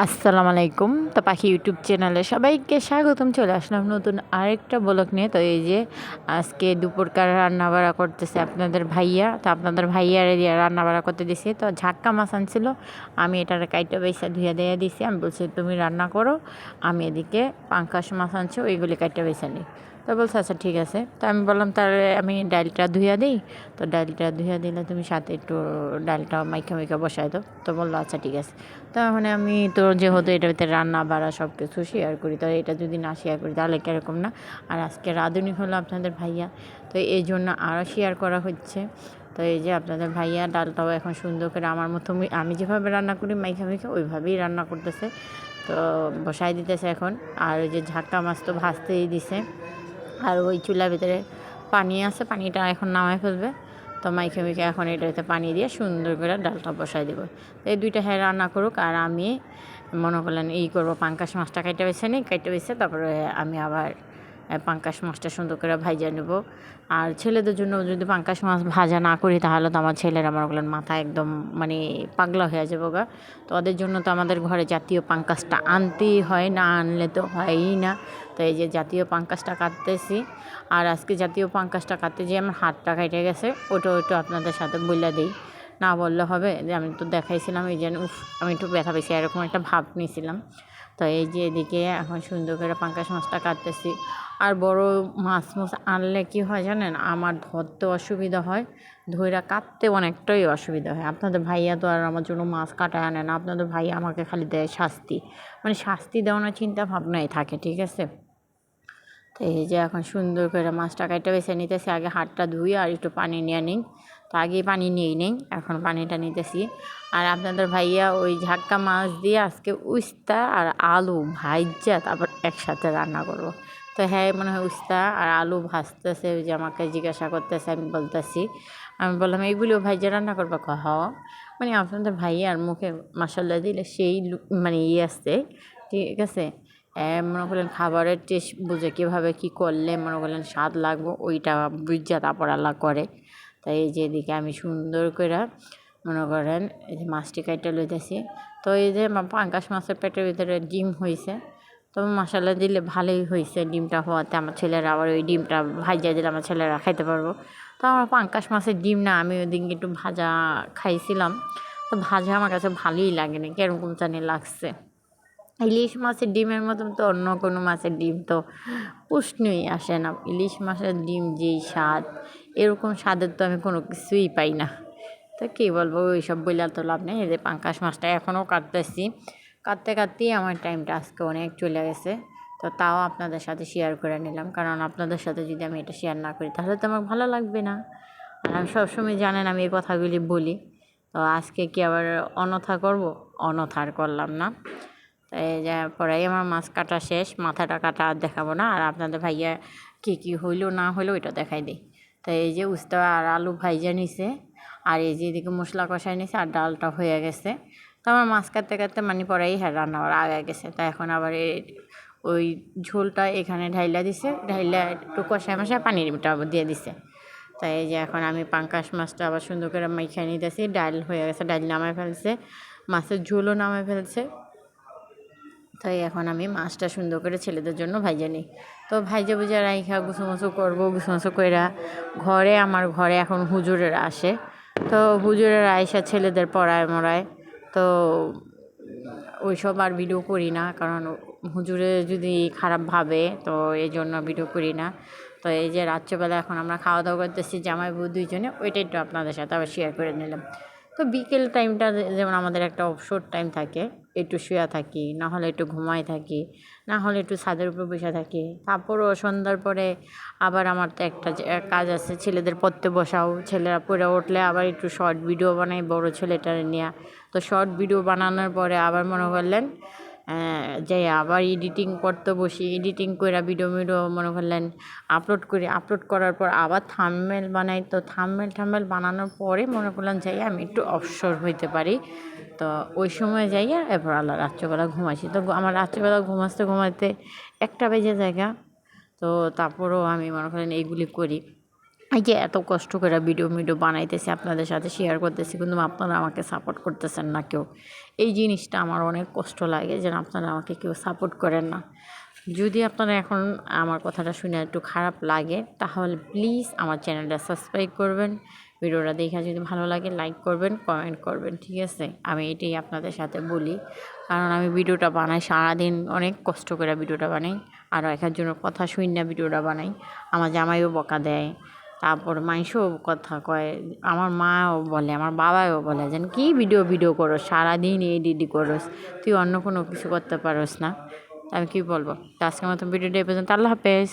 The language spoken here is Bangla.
আসসালামু আলাইকুম। তো পাখি ইউটিউব চ্যানেলে সবাইকে স্বাগতম। চলে আসলাম নতুন আরেকটা ব্লগ নিয়ে। তো এই যে আজকে দুপুরকার রান্নাবাড়া করতেছে আপনাদের ভাইয়া। তো আপনাদের ভাইয়ার দিয়ে রান্নাবাড়া করতে দিছি। তো ঝাক্কা মাছ আনছিল, আমি এটার কাইটা বেসা ধুয়ে দিয়ে দিছি। আমি বলছি তুমি রান্না করো, আমি এদিকে পাঙ্কাশ মাছ আনছি ওইগুলি কাইটা বেসা নিই। তো বলছে আচ্ছা ঠিক আছে। তো আমি বললাম তাহলে আমি ডালটা ধুইয়া দিই। তো ডালটা ধুইয়া দিলে তুমি সাথে একটু ডালটা মাইখা মাইখা বসাই দাও। তো বললো আচ্ছা ঠিক আছে। তো মানে আমি তো যেহেতু এটার ভিতরে রান্না বাড়া সব কিছু শেয়ার করি, তো এটা যদি না শেয়ার করি তাহলে কীরকম না। আর আজকে রাঁধুনি হলো আপনাদের ভাইয়া, তো এই জন্য আরও শেয়ার করা হচ্ছে। তো এই যে আপনাদের ভাইয়া ডালটাও এখন সুন্দর করে আমার মতো আমি যেভাবে রান্না করি মাইখা মাইখা ওইভাবেই রান্না করতেছে। তো বসাই দিতেছে এখন। আর ওই যে ঝাক্কা মাছ তো ভাজতেই দিছে। আর ওই চুলার ভিতরে পানি আছে, পানিটা এখন নামায় ফেলবে। তো মাইখে মাইখে এখন এটাতে পানি দিয়ে সুন্দর করে ডালটা বসাই দেবো। তো এই দুইটা হ্যাঁ রান্না করুক, আর আমি মনে করলেন করবো পাঙ্কাশ মাছটা কাইটে বেছে নিই, কাইটে বেছে তারপরে আমি আবার পাঙ্কাশ মাছটা সুন্দর করে ভাজা নেব। আর ছেলেদের জন্য যদি পাঙ্কাশ মাছ ভাজা না করি তাহলে তো আমার ছেলেরা মনে করলেন মাথা একদম মানে পাগলা হয়ে যাবো গা। তো ওদের জন্য তো আমাদের ঘরে জাতীয় পাঙ্কাশটা আনতেই হয়, না আনলে তো হয়ই না। তো এই যে জাতীয় পাঙ্কাশটা কাটতেছি। আর আজকে জাতীয় পাঙ্কাশটা কাটতে যেয়ে আমার হাতটা কেটে গেছে, ওটা আপনাদের সাথে বইলা দিই, না বললে হবে যে আমি তো দেখাইছিলাম এই যে আমি একটু ব্যথা পেয়েছি এরকম একটা ভাব নিয়েছিলাম। তো এই যে এদিকে এখন সুন্দর করে পাঙ্কাশ মাছটা কাটতেছি। আর বড় মাছ আনলে কি হয় জানেন, আমার ধরতে অসুবিধা হয়, ধইরা কাটতে অনেকটাই অসুবিধা হয়। আপনাদের ভাইয়া তো আর আমার জন্য মাছ কাটায় আনে না, আপনাদের ভাইয়া আমাকে খালি দেয় শাস্তি, মানে শাস্তি দেওয়ানোর চিন্তা ভাবনাই থাকে, ঠিক আছে। তো এই যে এখন সুন্দর করে মাছটা কাইটা বেছে নিতেছি। আগে হাতটা ধুই আর একটু পানি নিয়ে নিই। তো আগে পানি নিয়েই নেই, এখন পানিটা নিতেছি। আর আপনাদের ভাইয়া ওই ঝাক্কা মাছ দিয়ে আজকে উস্তা আর আলু ভাইজা তারপর একসাথে রান্না করবো। তো হ্যাঁ মনে হয় উস্তা আর আলু ভাজতেছে, ওই যে আমাকে জিজ্ঞাসা করতেছে, আমি বলতেছি, আমি বললাম এইগুলিও ভাইজা রান্না করবো। মানে আপনাদের ভাইয়ার মুখে মাসাল্লাহ দিলে সেই মানে আসছে, ঠিক আছে। মনে করলেন খাবারের টেস্ট বুঝে কীভাবে কী করলে মনে করলেন স্বাদ লাগবো ওইটা বুঝা তারপর আল্লাহ করে। তাই এই যে এদিকে আমি সুন্দর করে মনে করেন এই যে মাছটি কাইটা লইতেছি। তো এই যে পাঙ্কাশ মাছের পেটের ভিতরে ডিম হয়েছে, তো মশলা দিলে ভালোই হয়েছে। ডিমটা হওয়াতে আমার ছেলেরা আবার ওই ডিমটা ভাজা দিলে আমার ছেলেরা খাইতে পারবো। তো আমার পাঙ্কাশ মাছের ডিম না, আমি ওই দিনকে একটু ভাজা খাইছিলাম, তো ভাজা আমার কাছে ভালোই লাগে না, কীরকম জানি লাগছে। ইলিশ মাছের ডিমের মতন তো অন্য কোনো মাছের ডিম তো প্রশ্নই আসে না। ইলিশ মাছের ডিম যেই স্বাদ, এরকম স্বাদের তো আমি কোনো কিছুই পাই না। তো কী বলবো, ওই সব বইলা তো লাভ নেই। এই যে পাঙ্কাশ মাছটা এখনও কাটতেছি, কাটতে কাটতেই আমার টাইমটা আজকে অনেক চলে গেছে। তো তাও আপনাদের সাথে শেয়ার করে নিলাম, কারণ আপনাদের সাথে যদি আমি এটা শেয়ার না করি তাহলে তো আমার ভালো লাগবে না। আর আমি সবসময় জানেন আমি এই কথাগুলি বলি। তো আজকে কি আবার অনথা করব? অনথা আর করলাম না। এই যে পরেই আমার মাছ কাটা শেষ, মাথাটা কাটা আর দেখাবো না। আর আপনাদের ভাইয়া কী হইলো না হইলো ওইটা দেখাই দিই। তো এই যে উস্তা আর আলু ভাইজা নিছে, আর এই যে এদিকে মশলা কষাই নিছে, আর ডালটা হয়ে গেছে। তো আমার মাছ কাটতে কাটতে মানে পরেই হ্যাঁ রান্না করা আগে গেছে। তো এখন আবার ওই ঝোলটা এখানে ঢাইলা দিছে, ঢাইলা একটু কষায় মশায় পানিটা দিয়ে দিছে। তাই এই যে এখন আমি পাঙ্কাশ মাছটা আবার সুন্দর করে মাইখা নিতেছি। ডাল হয়ে গেছে, ডাল নামায় ফেলছে, মাছের ঝোলও নামায় ফেলছে। তাই এখন আমি মাছটা সুন্দর করে ছেলেদের জন্য ভাইজা নিই। তো ভাইজা ভুজা রাইখা গুছুমুছু করবো, গুছুমুছু কইরা আমার ঘরে এখন হুজুরেরা আসে। তো হুজুরেরা আইসা ছেলেদের পড়ায় মরায়। তো ওইসব আর ভিডিও করি না, কারণ হুজুরে যদি খারাপ ভাবে, তো এই জন্য ভিডিও করি না। তো এই যে রাত্রেবেলা এখন আমরা খাওয়া দাওয়া করতেছি জামাই বউ দুইজনে, ওইটা একটু আপনাদের সাথে আবার শেয়ার করে নিলাম। তো বিকেল টাইমটা যেমন আমাদের একটা অবসর টাইম থাকে, একটু শুয়ে থাকি, না হলে একটু ঘুমাই থাকি, না হলে একটু ছাদের উপর বসে থাকি। তারপরও সন্ধ্যার পরে আবার আমার তো একটা কাজ আছে, ছেলেদের পড়তে বসাও, ছেলেরা পড়ে উঠলে আবার একটু শর্ট ভিডিও বানাই বড় ছেলেটার নিয়ে। তো শর্ট ভিডিও বানানোর পরে আবার মনে করলেন যে আবার এডিটিং করতে বসি, এডিটিং করে ভিডিও মনে করলেন আপলোড করার পর আবার থাম্বনেল বানাই। তো থাম্বনেল বানানোর পরে মনে করলেন যাই আমি একটু অবসর হইতে পারি। তো ওই সময় যাইয়া এরপর আল্লাহ রাত্রেবেলা ঘুমাইছি। তো আমার রাত্রেবেলা ঘুমাতে 1টা বেজে জায়গা। তো তারপরেও আমি মনে করেন এইগুলি করি। এই যে এত কষ্ট করে ভিডিও বানাইতেছি আপনাদের সাথে শেয়ার করতেছি, কিন্তু আপনারা আমাকে সাপোর্ট করতেছেন না কেউ। এই জিনিসটা আমার অনেক কষ্ট লাগে যে আপনারা আমাকে কেউ সাপোর্ট করেন না। যদি আপনারা এখন আমার কথাটা শুনে একটু খারাপ লাগে, তাহলে প্লিজ আমার চ্যানেলটা সাবস্ক্রাইব করবেন, ভিডিওটা দেখে যদি ভালো লাগে লাইক করবেন, কমেন্ট করবেন, ঠিক আছে? আমি এটাই আপনাদের সাথে বলি, কারণ আমি ভিডিওটা বানাই সারাদিন অনেক কষ্ট করে ভিডিওটা বানাই, আর একজনের কথা শুনি না ভিডিওটা বানাই। আমার জামাইও বকা দেয়, তারপর মাইশও কথা কয়, আমার মাও বলে, আমার বাবাও বলে যেন কি ভিডিও করো, সারাদিন এডিট করোস, তুই অন্য কোনো কিছু করতে পারোস না। আমি কী বলবো? তো আজকের মতো ভিডিওটা এই পর্যন্ত। আল্লাহ হাফেজ।